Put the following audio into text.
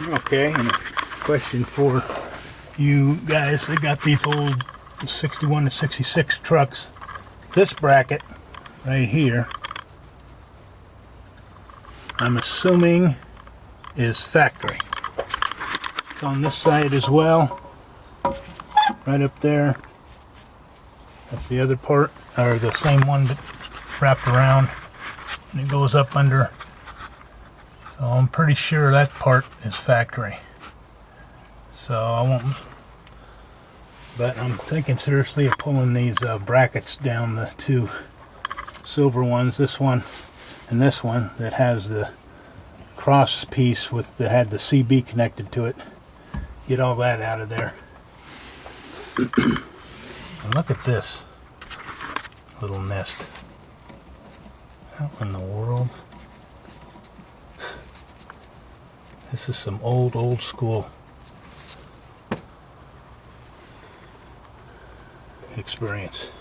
Okay, and a question for you guys that got these old 61 to 66 trucks. This bracket right here, I'm assuming is factory. It's on this side as well, right up there. That's the other part, or the same one but wrapped around, and it goes up under. So I'm pretty sure that part is factory. So I won't, but I'm thinking seriously of pulling these brackets down, the two silver ones, this one and this one that has the cross piece with that had the CB connected to it. Get all that out of there. And look at this little nest. How in the world? This is some old school experience.